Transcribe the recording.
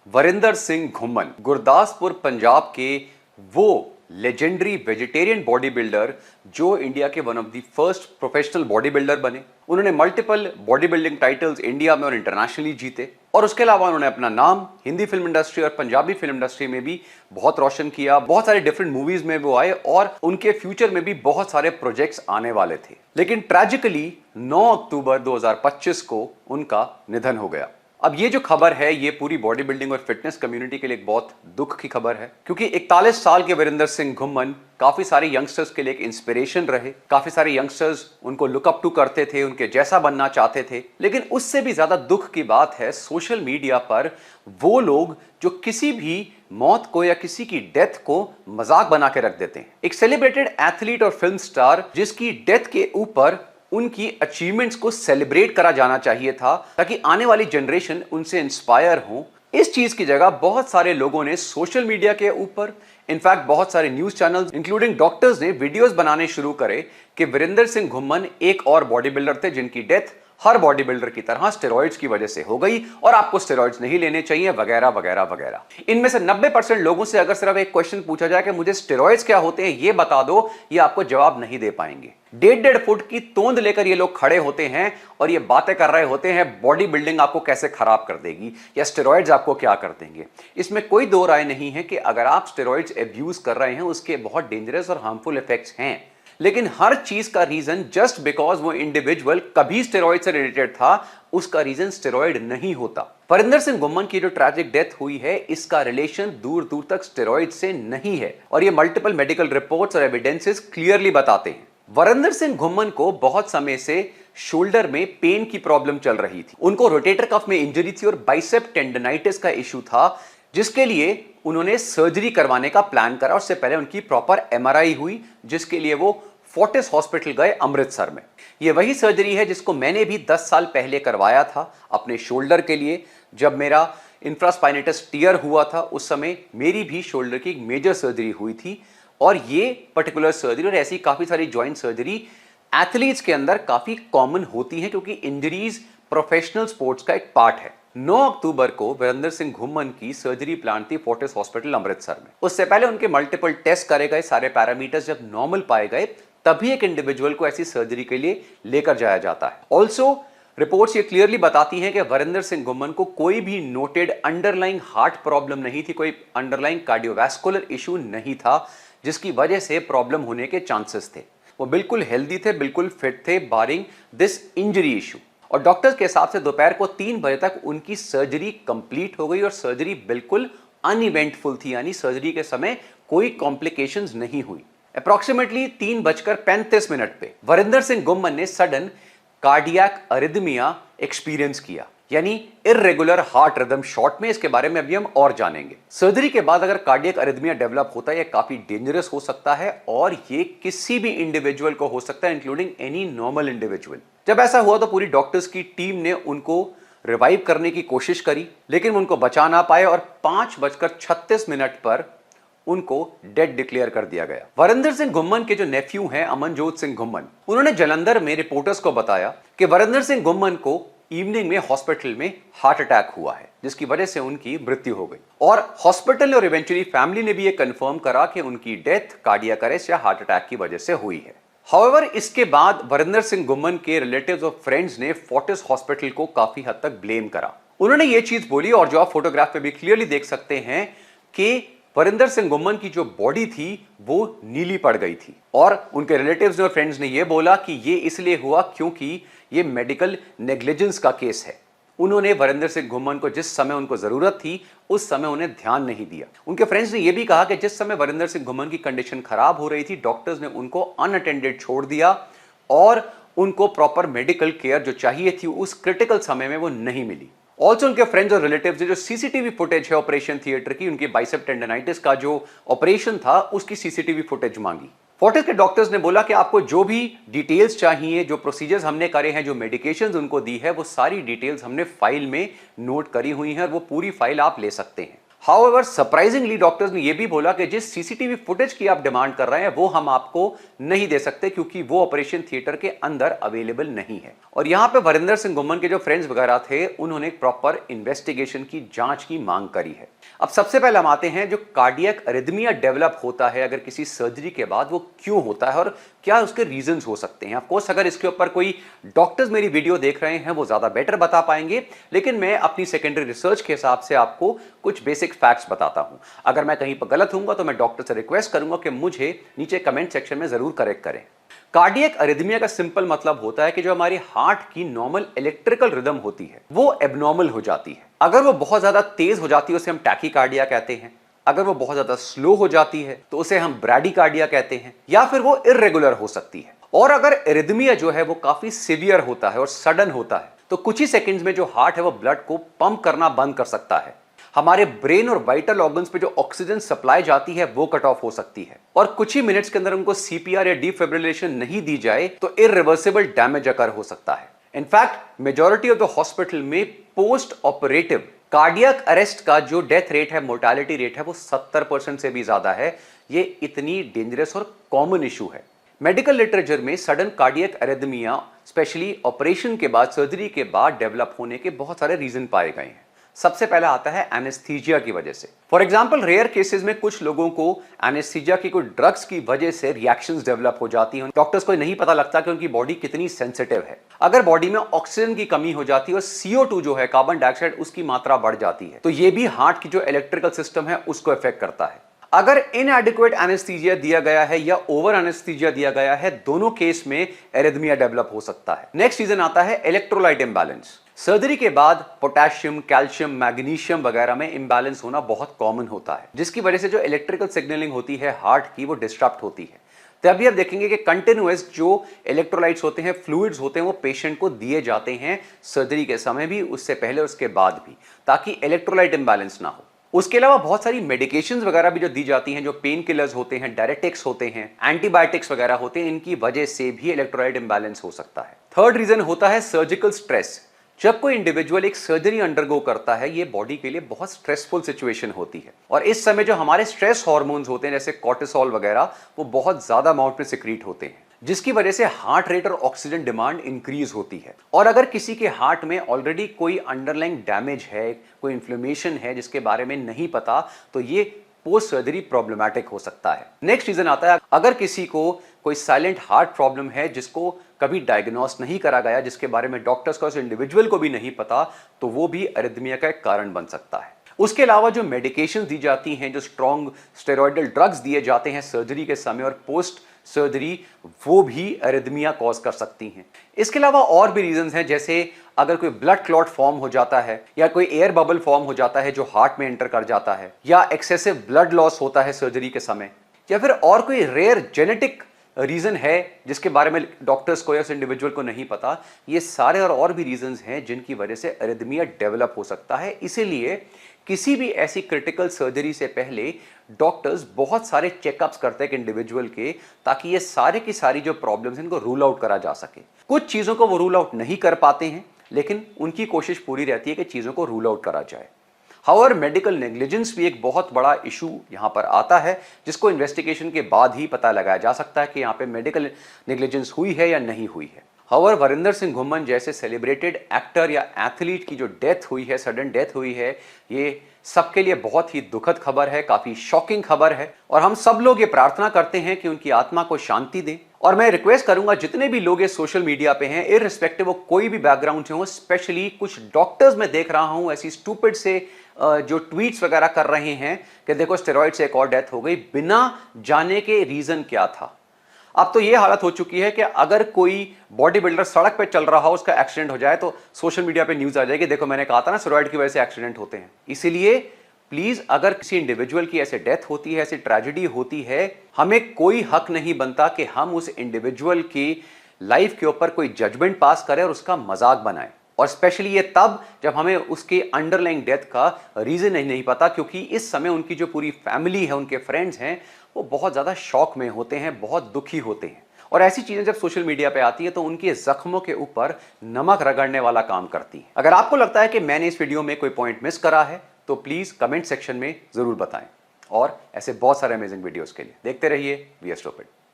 वरिंदर सिंह घुम्मन गुरदासपुर पंजाब के वो legendary vegetarian body builder जो इंडिया के one of the first professional body builder बने। उन्होंने multiple body building titles India में और इंटरनेशनली जीते और उसके अलावा उन्होंने अपना नाम हिंदी फिल्म इंडस्ट्री और पंजाबी फिल्म इंडस्ट्री में भी बहुत रोशन किया। बहुत सारे डिफरेंट मूवीज में वो आए और उनके फ्यूचर में भी बहुत सारे प्रोजेक्ट्स आने वाले थे, लेकिन ट्रेजिकली 9 अक्टूबर 2025 को उनका निधन हो गया। अब ये जो खबर है ये पूरी बॉडी बिल्डिंग और फिटनेस कम्युनिटी के लिए एक बहुत दुख की खबर है, क्योंकि 41 साल के वरिंदर सिंह घुम्मन काफी सारे यंगस्टर्स के लिए एक इंस्पिरेशन रहे। काफी सारे यंगस्टर्स उनको लुक अप टू करते थे, उनके जैसा बनना चाहते थे। लेकिन उससे भी ज्यादा दुख की बात है सोशल मीडिया पर वो लोग जो किसी भी मौत को या किसी की डेथ को मजाक बना के रख देते हैं। एक सेलिब्रेटेड एथलीट और फिल्म स्टार जिसकी डेथ के ऊपर उनकी अचीवमेंट्स को सेलिब्रेट करा जाना चाहिए था ताकि आने वाली जनरेशन उनसे इंस्पायर हो। इस चीज की जगह बहुत सारे लोगों ने सोशल मीडिया के ऊपर, इनफैक्ट बहुत सारे न्यूज चैनल्स इंक्लूडिंग डॉक्टर्स ने वीडियोस बनाने शुरू करे कि वरिंदर सिंह घुम्मन एक और बॉडी बिल्डर थे जिनकी डेथ हर बॉडी बिल्डर की तरह स्टेरॉइड्स की वजह से हो गई और आपको स्टेरॉइड्स नहीं लेने चाहिए वगैरह वगैरह वगैरह। इनमें से 90% लोगों से अगर सिर्फ एक क्वेश्चन पूछा जाए कि मुझे स्टेरॉइड्स क्या होते हैं ये बता दो, ये आपको जवाब नहीं दे पाएंगे। 1.5 फुट की तोंद लेकर ये लोग खड़े होते हैं और ये बातें कर रहे होते हैं बॉडी बिल्डिंग आपको कैसे खराब कर देगी या स्टेरॉइड्स आपको क्या कर देंगे। इसमें कोई दो राय नहीं है कि अगर आप स्टेरॉइड्स एब्यूज कर रहे हैं उसके बहुत डेंजरस और हार्मफुल इफेक्ट्स हैं, लेकिन हर चीज का रीजन जस्ट बिकॉज वो इंडिविजुअल कभी स्टेरॉइड से रिलेटेड था उसका रीजन स्टेरॉइड नहीं होता। वरिंदर सिंह घुम्मन की जो ट्रैजिक डेथ हुई है इसका रिलेशन दूर दूर तक स्टेरॉइड से नहीं है और ये मल्टीपल मेडिकल रिपोर्ट्स और एविडेंसेस क्लियरली बताते हैं। वरिंदर सिंह घुम्मन को बहुत समय से शोल्डर में पेन की प्रॉब्लम चल रही थी। उनको रोटेटर कफ में इंजरी थी और बाइसेप टेंडनाइटिस का इशू था, जिसके लिए उन्होंने सर्जरी करवाने का प्लान करा। उससे पहले उनकी प्रॉपर एमआरआई हुई जिसके लिए वो फोर्टिस हॉस्पिटल गए अमृतसर में। यह वही सर्जरी है जिसको मैंने भी 10 साल पहले करवाया था अपने शोल्डर के लिए। जब मेरा इंफ्रास्पाइनेटस टियर हुआ था उस समय मेरी भी शोल्डर की एक मेजर सर्जरी हुई थी और ये पर्टिकुलर सर्जरी और ऐसी काफी सारी जॉइंट सर्जरी एथलीट्स के अंदर काफी कॉमन होती हैं क्योंकि इंजरीज प्रोफेशनल स्पोर्ट्स का एक पार्ट है। 9 अक्टूबर को वरिंदर सिंह घुम्मन की सर्जरी प्लान थी फोर्टिस हॉस्पिटल अमृतसर में। उससे पहले उनके मल्टीपल टेस्ट करे गए, सारे पैरामीटर्स जब नॉर्मल पाए गए तभी एक इंडिविजुअल को ऐसी सर्जरी के लिए लेकर जाया जाता है। ऑल्सो रिपोर्ट्स ये क्लियरली बताती हैं कि वरिंदर सिंह घुम्मन को कोई भी नोटेड अंडरलाइंग हार्ट प्रॉब्लम नहीं थी, कोई अंडरलाइंग कार्डियोवैस्कुलर इशू नहीं था जिसकी वजह से प्रॉब्लम होने के चांसेस थे। वो बिल्कुल हेल्दी थे, बिल्कुल फिट थे बारिंग दिस इंजरी इशू। और डॉक्टर्स के हिसाब से दोपहर को 3 बजे तक उनकी सर्जरी कंप्लीट हो गई और सर्जरी बिल्कुल अनइवेंटफुल थी, यानी सर्जरी के समय कोई कॉम्प्लिकेशंस नहीं हुई। अप्रॉक्सीमेटली 3:35 पे वरिंदर सिंह घुम्मन ने सडन कार्डियक अरिदमिया एक्सपीरियंस किया, यानी इर्रेगुलर हार्ट रिदम शॉर्ट में। इसके बारे में अभी हम और जानेंगे। सर्जरी के बाद अगर कार्डियक अरिदमिया डेवलप होता है, यह काफी डेंजरस हो सकता है और ये किसी भी इंडिविजुअल को हो सकता है, इंक्लूडिंग एनी नॉर्मल इंडिविजुअल। जब ऐसा हुआ तो पूरी डॉक्टर्स की टीम ने उनको रिवाइव करने की कोशिश करी, लेकिन उनको बचा ना पाए और 5:36 पर उनको डेड डिक्लेयर कर दिया गया। वरिंदर सिंह घुम्मन के जो नेफ्यू हैं अमनजोत सिंह घुम्मन, उन्होंने जालंधर में रिपोर्टर्स को बताया कि वरिंदर सिंह घुम्मन को इवनिंग में हॉस्पिटल में हार्ट अटैक हुआ है जिसकी वजह से उनकी मृत्यु हो गई और हॉस्पिटल और इवेंचुअली फैमिली ने भी ये कंफर्म करा कि उनकी डेथ कार्डियक अरेस्ट या हार्ट अटैक की वजह से हुई है। हाउएवर इसके बाद वरिंदर सिंह घुम्मन के रिलेटिव्स और फ्रेंड्स ने फोर्टिस हॉस्पिटल को काफी हद तक ब्लेम करा। उन्होंने ये चीज बोली और जो आप फोटोग्राफ पे भी क्लियरली देख सकते हैं कि वरिंदर सिंह घुम्मन की जो बॉडी थी वो नीली पड़ गई थी और उनके रिलेटिव्स और फ्रेंड्स ने यह बोला कि ये इसलिए हुआ क्योंकि ये मेडिकल नेग्लिजेंस का केस है। उन्होंने वरिंदर सिंह घुम्मन को जिस समय उनको जरूरत थी उस समय उन्हें ध्यान नहीं दिया। उनके फ्रेंड्स ने यह भी कहा कि जिस समय वरिंदर सिंह घुम्मन की कंडीशन खराब हो रही थी डॉक्टर्स ने उनको अनअटेंडेड छोड़ दिया और उनको प्रॉपर मेडिकल केयर जो चाहिए थी उस क्रिटिकल समय में वो नहीं मिली। ऑल्सो उनके फ्रेंड्स और रिलेटिव्स ने जो सीसीटीवी फुटेज है ऑपरेशन थिएटर की, उनकी बाइसेप टेंडनाइटिस का जो ऑपरेशन था उसकी सीसीटीवी फुटेज मांगी। फोर्टिस के डॉक्टर्स ने बोला कि आपको जो भी डिटेल्स चाहिए, जो प्रोसीजर्स हमने करे हैं, जो मेडिकेशंस उनको दी है, वो सारी डिटेल्स हमने फाइल में नोट करी हुई हैं और वो पूरी फाइल आप ले सकते हैं। हाउएवर सरप्राइजिंगली डॉक्टर्स ने यह भी बोला कि जिस सीसीटीवी फुटेज की आप डिमांड कर रहे हैं वो हम आपको नहीं दे सकते क्योंकि वो ऑपरेशन थिएटर के अंदर अवेलेबल नहीं है। और यहां पे वरिंदर सिंह घुम्मन के जो फ्रेंड्स वगैरह थे उन्होंने प्रॉपर इन्वेस्टिगेशन की जांच की मांग करी है। अब सबसे पहले हम आते हैं जो कार्डियक अरिथमिया डेवलप होता है अगर किसी सर्जरी के बाद वो क्यों होता है और क्या उसके रीजंस हो सकते हैं। ऑफ कोर्स अगर इसके ऊपर कोई डॉक्टर्स मेरी वीडियो देख रहे हैं वो ज्यादा बेटर बता पाएंगे, लेकिन मैं अपनी सेकेंडरी रिसर्च के हिसाब से आपको कुछ बेसिक फैक्ट्स बताता हूं। अगर मैं कहीं पर गलत हूंगा तो मैं डॉक्टर से रिक्वेस्ट करूंगा कि मुझे नीचे कमेंट सेक्शन में जरूर करेक्ट करें। कार्डियक अरिथमिया का सिंपल मतलब होता है कि जो हमारी हार्ट की नॉर्मल इलेक्ट्रिकल रिदम होती है वो एबनॉर्मल हो जाती है। अगर वो बहुत ज्यादा तेज हो जाती है उसे हम टैकीकार्डिया कहते हैं, अगर वो बहुत ज्यादा स्लो हो जाती है तो उसे हम ब्रैडीकार्डिया कहते हैं, या फिर वो इर्रेगुलर हो सकती है। और अगर एरिथमिया जो है वो काफी सीवियर होता है और सडन होता है तो कुछ ही सेकंड्स में जो हार्ट है वो ब्लड को पंप करना बंद कर सकता है। हमारे ब्रेन और वाइटल ऑर्गन्स पे जो ऑक्सीजन सप्लाई जाती है वो कट ऑफ हो सकती है और कुछ ही मिनट्स के अंदर उनको सीपीआर या डिफिब्रिलेशन नहीं दी जाए तो इरिवर्सिबल डैमेज अकर हो सकता है। In fact majority of the hospital में पोस्ट ऑपरेटिव कार्डियक अरेस्ट का जो डेथ रेट है, मोर्टालिटी रेट है, वो 70% से भी ज्यादा है। ये इतनी डेंजरस और कॉमन इशू है। मेडिकल लिटरेचर में sudden cardiac arrhythmia specially operation के बाद, सर्जरी के बाद डेवलप होने के बहुत सारे रीजन पाए गए हैं। सबसे पहला आता है एनेस्थीजिया की वजह से। फॉर एग्जांपल रेयर केसेस में कुछ लोगों को एनेस्थीजिया की कोई ड्रग्स की वजह से रिएक्शंस डेवलप हो जाती हैं। डॉक्टर्स को नहीं पता लगता कि उनकी बॉडी कितनी सेंसिटिव है। अगर बॉडी में ऑक्सीजन की कमी हो जाती है और CO2 जो है कार्बन डाइऑक्साइड उसकी मात्रा बढ़ जाती है तो ये भी हार्ट की जो इलेक्ट्रिकल सिस्टम है उसको इफेक्ट करता है। अगर इनएडिक्वेट एनेस्थीसिया दिया गया है या ओवर एनेस्थीसिया दिया गया है, दोनों केस में एरिथमिया डेवलप हो सकता है। नेक्स्ट रीजन आता है इलेक्ट्रोलाइट इंबैलेंस। सर्जरी के बाद पोटेशियम, कैल्शियम, मैग्नीशियम वगैरह में इंबैलेंस होना बहुत कॉमन होता है, जिसकी वजह से जो इलेक्ट्रिकल सिग्नलिंग होती है हार्ट की वो डिस्टर्ब होती है। तभी आप देखेंगे कि कंटिन्यूअस जो इलेक्ट्रोलाइट्स होते हैं, फ्लूइड्स होते हैं, वो पेशेंट को दिए जाते हैं सर्जरी के समय भी, उससे पहले उसके बाद भी, ताकि इलेक्ट्रोलाइट इंबैलेंस ना हो। उसके अलावा बहुत सारी मेडिकेशंस वगैरह भी जो दी जाती हैं, जो पेन किलर्स होते हैं, डायरेटिक्स होते हैं, एंटीबायोटिक्स वगैरह होते हैं, इनकी वजह से भी इलेक्ट्रोलाइट इंबैलेंस हो सकता है। थर्ड रीजन होता है सर्जिकल स्ट्रेस। जब कोई इंडिविजुअल एक सर्जरी अंडरगो करता है ये बॉडी के लिए बहुत स्ट्रेसफुल सिचुएशन होती है और इस समय जो हमारे स्ट्रेस हार्मोन्स होते हैं जैसे कॉर्टिसोल वगैरह वो बहुत ज्यादा अमाउंट में सिक्रीट होते हैं, जिसकी वजह से हार्ट रेट और ऑक्सीजन डिमांड इंक्रीज होती है। और अगर किसी के हार्ट में ऑलरेडी कोई अंडरलाइंग डैमेज है, कोई इन्फ्लेमेशन है जिसके बारे में नहीं पता, तो ये पोस्ट सर्जरी प्रॉब्लमैटिक हो सकता है। नेक्स्ट रीजन आता है अगर किसी को कोई साइलेंट हार्ट प्रॉब्लम है जिसको कभी डायग्नोस नहीं करा गया, जिसके बारे में डॉक्टर्स को, उस इंडिविजुअल को भी नहीं पता, तो वो भी अरिथमिया का एक कारण बन सकता है। उसके अलावा जो मेडिकेशन दी जाती हैं, जो स्ट्रॉन्ग स्टेरॉइडल ड्रग्स दिए जाते हैं सर्जरी के समय और पोस्ट सर्जरी, वो भी अरिथमिया कॉज कर सकती हैं। इसके अलावा और भी रीजंस हैं, जैसे अगर कोई ब्लड क्लॉट फॉर्म हो जाता है या कोई एयर बबल फॉर्म हो जाता है जो हार्ट में एंटर कर जाता है, या एक्सेसिव ब्लड लॉस होता है सर्जरी के समय, या फिर और कोई रेयर जेनेटिक रीजन है जिसके बारे में डॉक्टर्स को या उस इंडिविजुअल को नहीं पता। ये सारे और भी रीजंस हैं जिनकी वजह से अरिथमिया डेवलप हो सकता है। इसीलिए किसी भी ऐसी क्रिटिकल सर्जरी से पहले डॉक्टर्स बहुत सारे चेकअप्स करते हैं इंडिविजुअल के, ताकि ये सारे की सारी जो प्रॉब्लम्स हैं इनको रूल आउट करा जा सके। कुछ चीजों को वो रूल आउट नहीं कर पाते हैं, लेकिन उनकी कोशिश पूरी रहती है कि चीजों को रूल आउट करा जाए। हाउएवर मेडिकल नेग्लिजेंस भी एक बहुत बड़ा इशू यहां पर आता है, जिसको इन्वेस्टिगेशन के बाद ही पता लगाया जा सकता है कि यहां पे मेडिकल नेग्लिजेंस हुई है या नहीं हुई है। हाउएवर वरिंदर सिंह घुम्मन जैसे सेलिब्रेटेड एक्टर या एथलीट की जो डेथ हुई है, सडन डेथ हुई है, ये सबके लिए बहुत ही दुखद खबर है, काफी शॉकिंग खबर है और हम सब लोग ये प्रार्थना करते हैं कि उनकी आत्मा को शांति दें। और मैं रिक्वेस्ट करूंगा जितने भी लोग ये सोशल मीडिया पे हैं, इररिस्पेक्टिव ऑफ कोई भी बैकग्राउंड से हो, स्पेशली कुछ डॉक्टर्स में देख रहा हूं ऐसी स्टूपिड से जो ट्वीट्स वगैरह कर रहे हैं कि देखो स्टेरॉइड से एक और डेथ हो गई, बिना जाने के रीजन क्या था। अब तो ये हालत हो चुकी है कि अगर कोई बॉडी बिल्डर सड़क पे चल रहा हो, उसका एक्सीडेंट हो जाए तो सोशल मीडिया पे न्यूज आ जाएगी, देखो मैंने कहा था ना स्टेरॉइड की वजह से एक्सीडेंट होते हैं। इसीलिए प्लीज अगर किसी इंडिविजुअल की ऐसे डेथ होती है, ऐसी ट्रेजेडी होती है, हमें कोई हक नहीं बनता कि हम उस इंडिविजुअल की लाइफ के ऊपर कोई जजमेंट पास करें और उसका मजाक बनाएं। और स्पेशली ये तब जब हमें उसके अंडरलाइंग डेथ का रीजन नहीं पता, क्योंकि इस समय उनकी जो पूरी फैमिली है, उनके फ्रेंड्स हैं, वो बहुत ज्यादा शॉक में होते हैं, बहुत दुखी होते हैं। और ऐसी चीजें जब सोशल मीडिया पे आती है तो उनके जख्मों के ऊपर नमक रगड़ने वाला काम करती है। अगर आपको लगता है कि मैंने इस वीडियो में कोई पॉइंट मिस करा है तो प्लीज कमेंट सेक्शन में जरूर बताएं। और ऐसे बहुत सारे अमेजिंग वीडियोस के लिए देखते रहिए वी आर स्टूपिड।